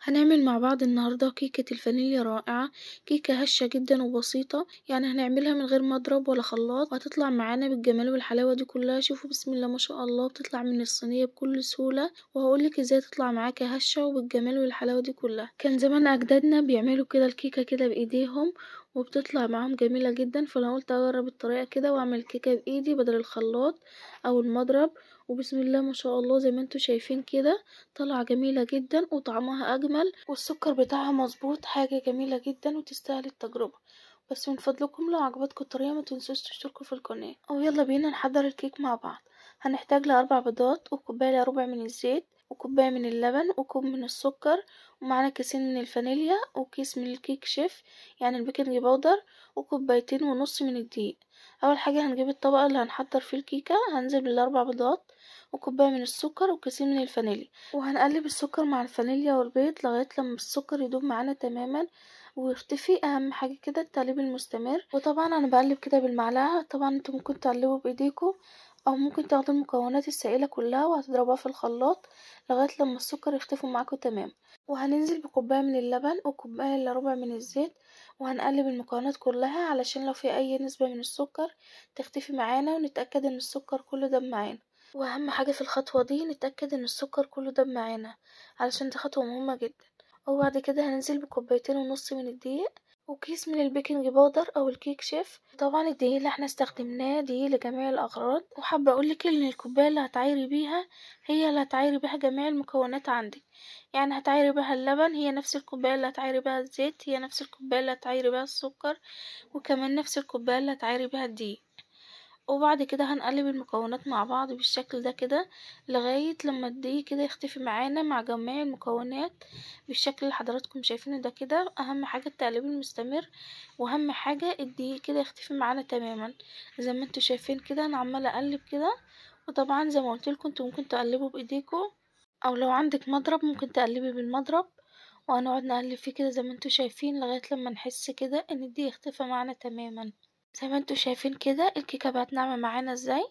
هنعمل مع بعض النهاردة كيكة الفانيليا رائعة. كيكة هشة جدا وبسيطة، يعني هنعملها من غير مضرب ولا خلاط، وهتطلع معانا بالجمال والحلاوة دي كلها. شوفوا بسم الله ما شاء الله، بتطلع من الصينية بكل سهولة، وهقولك ازاي تطلع معاكي هشة وبالجمال والحلاوة دي كلها. كان زمان اجدادنا بيعملوا كده الكيكة كده بايديهم، وبتطلع معاهم جميلة جدا. فانا قلت اجرب الطريقة كده واعمل كيكة بايدي بدل الخلاط او المضرب. وبسم الله ما شاء الله زي ما انتوا شايفين كده طالعة جميلة جدا وطعمها أجمل، والسكر بتاعها مظبوط. حاجة جميلة جدا وتستاهل التجربة. بس من فضلكم لو عجبتكم الطريقة متنسوش تشتركوا في القناة. يلا بينا نحضر الكيك مع بعض. هنحتاج ل4 بيضات، وكوباية إلا ربع من الزيت، وكوباية من اللبن، وكوب من السكر، ومعانا كيسين من الفانيليا، وكيس من الكيك شيف يعني البيكنج باودر، وكوبايتين ونص من الدقيق. أول حاجة هنجيب الطبق اللي هنحضر فيه الكيكة، هنزل بال4 بيضات وكوباية من السكر وكيسين من الفانيليا، وهنقلب السكر مع الفانيليا والبيض لغاية لما السكر يدوب معانا تماما ويختفي. اهم حاجة كده التقليب المستمر. وطبعا انا بقلب كده بالمعلقة، طبعا انتوا ممكن تقلبوا بايديكم او ممكن تاخدوا المكونات السائلة كلها وهتضربوها في الخلاط لغاية لما السكر يختفوا معاكم تمام. وهننزل بكوباية من اللبن وكوباية الا ربع من الزيت، وهنقلب المكونات كلها علشان لو في اي نسبة من السكر تختفي معانا، ونتأكد ان السكر كله داب معانا. واهم حاجة في الخطوة دي نتأكد ان السكر كله داب معانا، علشان دي خطوة مهمة جدا. وبعد كده هننزل بكوبايتين ونص من الدقيق، وكيس من البيكنج باودر او الكيك شيف. طبعا الدقيق اللي احنا استخدمناه دقيق لجميع الاغراض، وحابة اقولك ان الكوباية اللي هتعايري بيها هي اللي هتعايري بيها جميع المكونات عندك. يعني هتعايري بيها اللبن، هي نفس الكوباية اللي هتعايري بيها الزيت، هي نفس الكوباية اللي هتعايري بيها السكر، وكمان نفس الكوباية اللي هتعايري بيها الدقيق. وبعد كده هنقلب المكونات مع بعض بالشكل ده كده لغاية لما الدقيق كده يختفي معانا مع جميع المكونات بالشكل اللي حضراتكم شايفينه ده كده. اهم حاجة التقليب المستمر، واهم حاجة الدقيق كده يختفي معانا تماما. زي ما انتوا شايفين كده انا عمالة اقلب كده. وطبعا زي ما قلتلكوا انتوا ممكن تقلبوا بايديكوا، او لو عندك مضرب ممكن تقلبي بالمضرب، وهنقعد نقلب فيه كده زي ما انتوا شايفين لغاية لما نحس كده ان الدقيق اختفى معانا تماما. زي ما انتوا شايفين كده الكيكة بقت ناعمة معانا ازاي.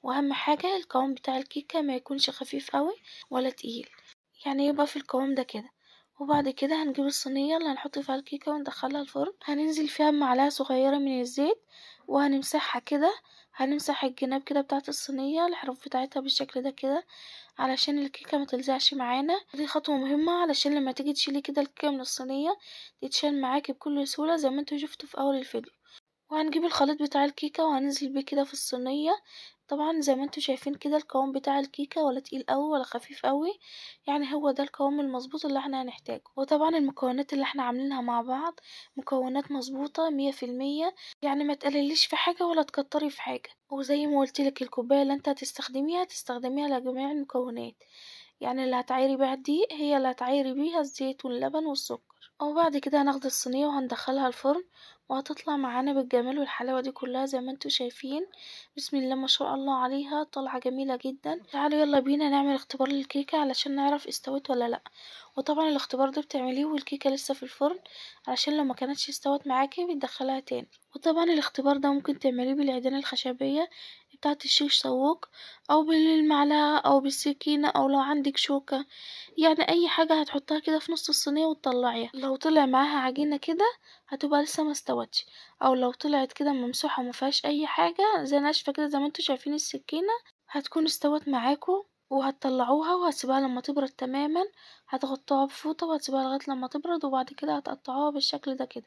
واهم حاجة القوام بتاع الكيكة ما يكونش خفيف قوي ولا تقيل، يعني يبقى في القوام ده كده. وبعد كده هنجيب الصينية اللي هنحط فيها الكيكة وندخلها الفرن، هننزل فيها بمعلقة صغيرة من الزيت وهنمسحها كده. هنمسح الجناب كده بتاعت الصينية الحروف بتاعتها بالشكل ده كده علشان الكيكة ما تلزعش معانا. دي خطوة مهمة علشان لما تيجي تشيلي كده الكيكة من الصينية تتشال معاكي بكل سهولة زي ما انتوا شفتوا في اول الفيديو. وهنجيب الخليط بتاع الكيكة وهننزل بيه كده في الصينية. طبعا زي ما انتوا شايفين كده القوام بتاع الكيكة ولا تقيل قوي ولا خفيف قوي، يعني هو ده القوام المظبوط اللي احنا هنحتاجه. وطبعا المكونات اللي احنا عاملينها مع بعض مكونات مظبوطة 100%، يعني ما تقلليش في حاجة ولا تكتري في حاجة. وزي ما قلتلك الكوباية اللي انت هتستخدميها تستخدميها لجميع المكونات، يعني اللي هتعايري بيها الدقيق هي اللي هتعايري بيها الزيت واللبن والسكر. وبعد كده هناخد الصينية وهندخلها الفرن، وهتطلع معانا بالجمال والحلاوة دي كلها زي ما انتوا شايفين. بسم الله ما شاء الله عليها طالعة جميلة جدا. تعالوا يلا بينا نعمل اختبار للكيكة علشان نعرف استوت ولا لا. وطبعا الاختبار ده بتعمليه والكيكة لسه في الفرن، علشان لو ما كانتش استوت معاكي بتدخلها تاني. وطبعا الاختبار ده ممكن تعمليه بالعيدان الخشبية بتاعة الشيش طاووق، او بالمعلقة او بالسكينة، او لو عندك شوكة، يعني اي حاجة هتحطها كده في نص الصينية وتطلعيها. لو طلع معاها عجينة كده هتبقى لسه ما استوتش، او لو طلعت كده ممسوحة وما فيهاش اي حاجة زي ناشفة كده زي ما انتوا شايفين السكينة هتكون استوت معاكم. وهتطلعوها وهتسيبوها لما تبرد تماما، هتغطوها بفوطة وهتسيبوها لغاية لما تبرد، وبعد كده هتقطعوها بالشكل ده كده.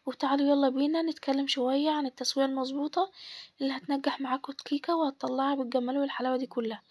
وتعالوا يلا بينا نتكلم شوية عن التسوية المظبوطة اللي هتنجح معاكم الكيكة وهتطلعها بالجمال والحلاوة دي كلها.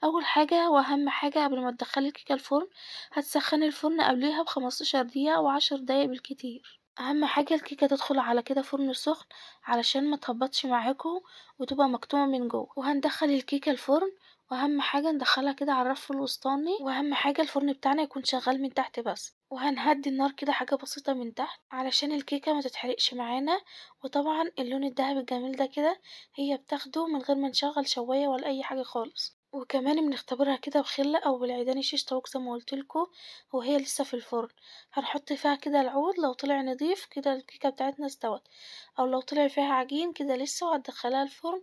اول حاجة واهم حاجة قبل ما تدخلي الكيكة الفرن هتسخني الفرن قبليها ب15 دقيقة او 10 دقايق بالكتير. اهم حاجة الكيكة تدخل على كده فرن سخن علشان ما تهبطش معاكم وتبقى مكتومة من جوه. وهندخل الكيكة الفرن، واهم حاجة ندخلها كده على الرف الوسطاني، واهم حاجة الفرن بتاعنا يكون شغال من تحت بس، وهنهدي النار كده حاجة بسيطة من تحت علشان الكيكة ما تتحرقش معانا. وطبعا اللون الذهبي الجميل ده كده هي بتاخده من غير ما نشغل شواية ولا اي حاجة خالص. وكمان بنختبرها كده بخلة او بالعيدان الشيش طاووق زي ما قلتلكوا وهي لسه في الفرن. هنحط فيها كده العود، لو طلع نضيف كده الكيكة بتاعتنا استوت، او لو طلع فيها عجين كده لسه، وهتدخلها الفرن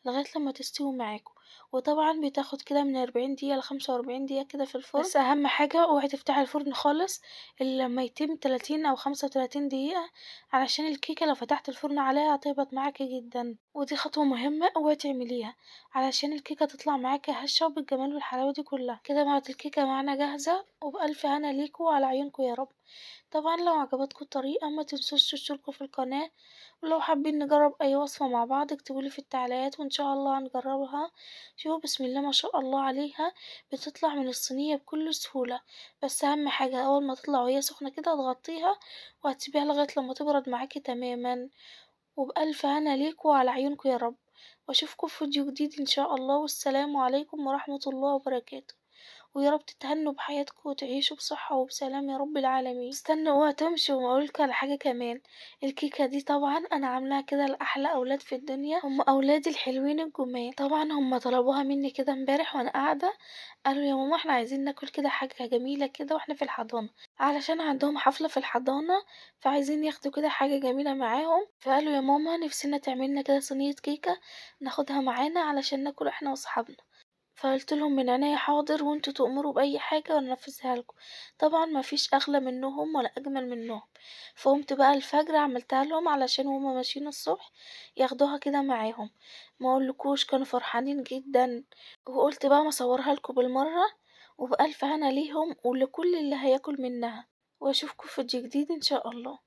لغاية لما تستوي معاكم. وطبعا بتاخد كده من 40 دقيقة ل45 دقيقة كده في الفرن. بس اهم حاجة اوعي تفتحي الفرن خالص الا لما يتم 30 أو 35 دقيقة، علشان الكيكة لو فتحت الفرن عليها هتهبط معاكي جدا، ودي خطوة مهمة اوعي تعمليها علشان الكيكة تطلع معاكي هشة وبالجمال والحلاوة دي كلها. كده بقت الكيكة معانا جاهزة، وبألف هنا ليكوا وعلى عيونكوا يا رب. طبعا لو عجبتكم الطريقة ما تنسوش تشتركوا في القناة، ولو حابين نجرب اي وصفة مع بعض اكتبولي في التعليقات وان شاء الله هنجربها. شوفوا بسم الله ما شاء الله عليها، بتطلع من الصينية بكل سهولة. بس اهم حاجة اول ما تطلع وهي سخنة كده تغطيها وهتسيبيها لغاية لما تبرد معاكي تماما. وبألف هنا ليكوا وعلى عيونكوا يا رب، واشوفكم في فيديو جديد ان شاء الله، والسلام عليكم ورحمة الله وبركاته. ويا رب تتهنوا بحياتكم وتعيشوا بصحة وبسلام يا رب العالمين. استنى اوعى تمشي وما اقولك على حاجة كمان. الكيكة دي طبعا انا عاملاها كده لاحلى اولاد في الدنيا، هم اولادي الحلوين الجمال. طبعا هم طلبوها مني كده امبارح وانا قاعدة، قالوا يا ماما احنا عايزين ناكل كده حاجة جميلة كده واحنا في الحضانة، علشان عندهم حفلة في الحضانة فعايزين ياخدوا كده حاجة جميلة معاهم. فقالوا يا ماما نفسنا تعملنا كده صينية كيكة ناخدها معانا علشان ناكل احنا واصحابنا. فقلت لهم من عينيا حاضر، وانتوا تؤمروا باي حاجه وانا انفذها لكم. طبعا ما فيش اغلى منهم ولا اجمل منهم. فقمت بقى الفجر عملتها لهم علشان هما ماشيين الصبح ياخدوها كده معاهم. ما اقولكوش كانوا فرحانين جدا، وقلت بقى ما اصورها لكم بالمره. وبألف هنا ليهم ولكل اللي هياكل منها، واشوفكم في فيديو جديد ان شاء الله.